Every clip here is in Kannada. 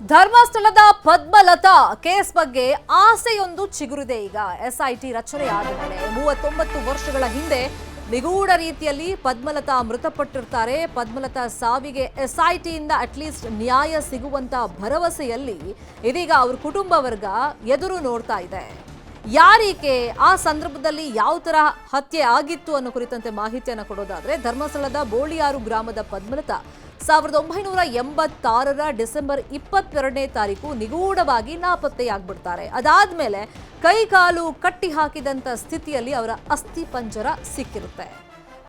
ಧರ್ಮಸ್ಥಳದ ಪದ್ಮಲತಾ ಕೇಸ್ ಬಗ್ಗೆ ಆಸೆಯೊಂದು ಚಿಗುರಿದೆ. ಈಗ ಎಸ್ಐಟಿ ರಚನೆಯಾದ ಮೇಲೆ 39 ವರ್ಷಗಳ ಹಿಂದೆ ನಿಗೂಢ ರೀತಿಯಲ್ಲಿ ಪದ್ಮಲತಾ ಮೃತಪಟ್ಟಿರ್ತಾರೆ. ಪದ್ಮಲತಾ ಸಾವಿಗೆ ಎಸ್ಐಟಿಯಿಂದ ಅಟ್ಲೀಸ್ಟ್ ನ್ಯಾಯ ಸಿಗುವಂತ ಭರವಸೆಯಲ್ಲಿ ಇದೀಗ ಅವ್ರ ಕುಟುಂಬ ವರ್ಗ ಎದುರು ನೋಡ್ತಾ ಇದೆ. ಯಾರೀಕೆ, ಆ ಸಂದರ್ಭದಲ್ಲಿ ಯಾವ ತರ ಹತ್ಯೆ ಆಗಿತ್ತು ಅನ್ನೋ ಕುರಿತಂತೆ ಮಾಹಿತಿಯನ್ನು ಕೊಡೋದಾದ್ರೆ, ಧರ್ಮಸ್ಥಳದ ಬೋಳಿಯಾರು ಗ್ರಾಮದ ಪದ್ಮಲತಾ 1986ರ ಡಿಸೆಂಬರ್ 22ನೇ ತಾರೀಕು ನಿಗೂಢವಾಗಿ ನಾಪತ್ತೆಯಾಗ್ಬಿಡ್ತಾರೆ. ಅದಾದ್ಮೇಲೆ ಕೈಕಾಲು ಕಟ್ಟಿ ಹಾಕಿದಂತ ಸ್ಥಿತಿಯಲ್ಲಿ ಅವರ ಅಸ್ಥಿ ಪಂಜರ ಸಿಕ್ಕಿರುತ್ತೆ.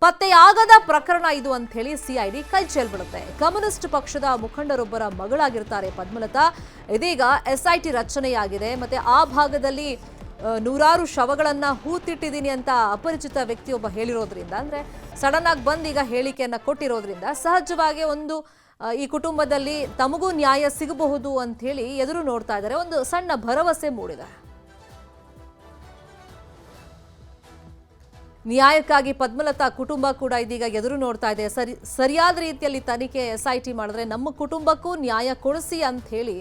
ಪತ್ತೆಯಾಗದ ಪ್ರಕರಣ ಇದು ಅಂತ ಹೇಳಿ ಸಿಐಡಿ ಕೈ ಚೆಲ್ಬಿಡುತ್ತೆ. ಕಮ್ಯುನಿಸ್ಟ್ ಪಕ್ಷದ ಮುಖಂಡರೊಬ್ಬರ ಮಗಳಾಗಿರ್ತಾರೆ ಪದ್ಮಲತಾ. ಇದೀಗ ಎಸ್ಐಟಿ ರಚನೆಯಾಗಿದೆ. ಮತ್ತೆ ಆ ಭಾಗದಲ್ಲಿ ನೂರಾರು ಶವಗಳನ್ನ ಹೂತಿಟ್ಟಿದ್ದೀನಿ ಅಂತ ಅಪರಿಚಿತ ವ್ಯಕ್ತಿಯೊಬ್ಬ ಹೇಳಿರೋದ್ರಿಂದ, ಅಂದ್ರೆ ಸಡನ್ ಆಗಿ ಬಂದು ಈಗ ಹೇಳಿಕೆಯನ್ನ ಕೊಟ್ಟಿರೋದ್ರಿಂದ ಸಹಜವಾಗಿ ಈ ಕುಟುಂಬದಲ್ಲಿ ತಮಗೂ ನ್ಯಾಯ ಸಿಗಬಹುದು ಅಂತ ಹೇಳಿ ಎದುರು ನೋಡ್ತಾ ಇದ್ದಾರೆ. ಒಂದು ಸಣ್ಣ ಭರವಸೆ ಮೂಡಿದೆ. ನ್ಯಾಯಕ್ಕಾಗಿ ಪದ್ಮಲತಾ ಕುಟುಂಬ ಕೂಡ ಇದೀಗ ಎದುರು ನೋಡ್ತಾ ಇದೆ. ಸರಿಯಾದ ರೀತಿಯಲ್ಲಿ ತನಿಖೆ ಎಸ್ಐಟಿ ಮಾಡಿದ್ರೆ ನಮ್ಮ ಕುಟುಂಬಕ್ಕೂ ನ್ಯಾಯ ಕೊಡಿಸಿ ಅಂತ ಹೇಳಿ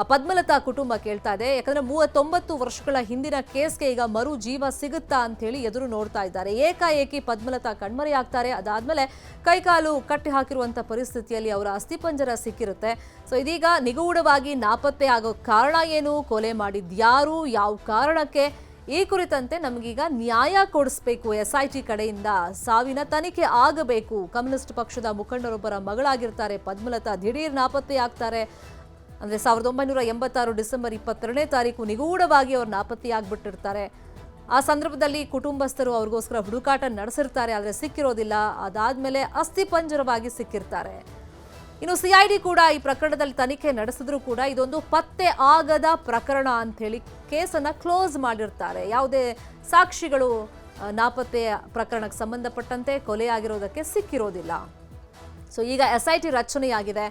ಪದ್ಮಲತಾ ಕುಟುಂಬ ಕೇಳ್ತಾ ಇದೆ. ಯಾಕಂದ್ರೆ 39 ವರ್ಷಗಳ ಹಿಂದಿನ ಕೇಸ್ಗೆ ಈಗ ಮರು ಜೀವ ಸಿಗುತ್ತಾ ಅಂತ ಹೇಳಿ ಎದುರು ನೋಡ್ತಾ ಇದ್ದಾರೆ. ಏಕಾಏಕಿ ಪದ್ಮಲತಾ ಕಣ್ಮರೆಯಾಗ್ತಾರೆ. ಅದಾದ್ಮೇಲೆ ಕೈಕಾಲು ಕಟ್ಟಿ ಹಾಕಿರುವಂತ ಪರಿಸ್ಥಿತಿಯಲ್ಲಿ ಅವರ ಅಸ್ಥಿಪಂಜರ ಸಿಕ್ಕಿರುತ್ತೆ. ಸೊ ಇದೀಗ ನಿಗೂಢವಾಗಿ ನಾಪತ್ತೆ ಆಗೋ ಕಾರಣ ಏನು, ಕೊಲೆ ಮಾಡಿದ್ಯಾರು, ಯಾವ ಕಾರಣಕ್ಕೆ, ಈ ಕುರಿತಂತೆ ನಮಗೀಗ ನ್ಯಾಯ ಕೊಡಿಸ್ಬೇಕು. ಎಸ್ಐಟಿ ಕಡೆಯಿಂದ ಸಾವಿನ ತನಿಖೆ ಆಗಬೇಕು. ಕಮ್ಯುನಿಸ್ಟ್ ಪಕ್ಷದ ಮುಖಂಡರೊಬ್ಬರ ಮಗಳಾಗಿರ್ತಾರೆ ಪದ್ಮಲತಾ, ದಿಢೀರ್ ನಾಪತ್ತೆಯಾಗ್ತಾರೆ. ಅಂದರೆ 1986 ಡಿಸೆಂಬರ್ 22ನೇ ತಾರೀಕು ನಿಗೂಢವಾಗಿ ಅವ್ರು ನಾಪತ್ತೆಯಾಗ್ಬಿಟ್ಟಿರ್ತಾರೆ. ಆ ಸಂದರ್ಭದಲ್ಲಿ ಕುಟುಂಬಸ್ಥರು ಅವ್ರಿಗೋಸ್ಕರ ಹುಡುಕಾಟ ನಡೆಸಿರ್ತಾರೆ, ಆದರೆ ಸಿಕ್ಕಿರೋದಿಲ್ಲ. ಅದಾದ್ಮೇಲೆ ಅಸ್ಥಿಪಂಜರವಾಗಿ ಸಿಕ್ಕಿರ್ತಾರೆ. ಇನ್ನು ಸಿಐಡಿ ಕೂಡ ಈ ಪ್ರಕರಣದಲ್ಲಿ ತನಿಖೆ ನಡೆಸಿದ್ರು ಕೂಡ ಇದೊಂದು ಪತ್ತೆ ಆಗದ ಪ್ರಕರಣ ಅಂತ ಹೇಳಿ ಕೇಸನ್ನ ಕ್ಲೋಸ್ ಮಾಡಿರ್ತಾರೆ. ಯಾವುದೇ ಸಾಕ್ಷಿಗಳು ನಾಪತ್ತೆ ಪ್ರಕರಣಕ್ಕೆ ಸಂಬಂಧಪಟ್ಟಂತೆ ಕೊಲೆಯಾಗಿರೋದಕ್ಕೆ ಸಿಕ್ಕಿರೋದಿಲ್ಲ. ಸೊ ಈಗ ಎಸ್ಐಟಿ ರಚನೆಯಾಗಿದೆ.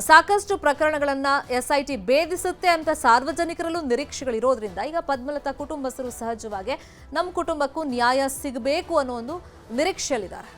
ಸಾಕಷ್ಟು ಪ್ರಕರಣಗಳನ್ನ ಎಸ್ಐಟಿ ಭೇದಿಸುತ್ತೆ ಅಂತ ಸಾರ್ವಜನಿಕರಲ್ಲೂ ನಿರೀಕ್ಷೆಗಳಿರೋದ್ರಿಂದ ಈಗ ಪದ್ಮಲತಾ ಕುಟುಂಬಸ್ಥರು ಸಹಜವಾಗಿ ನಮ್ಮ ಕುಟುಂಬಕ್ಕೂ ನ್ಯಾಯ ಸಿಗಬೇಕು ಅನ್ನೋ ಒಂದು ನಿರೀಕ್ಷೆಯಲ್ಲಿದ್ದಾರೆ.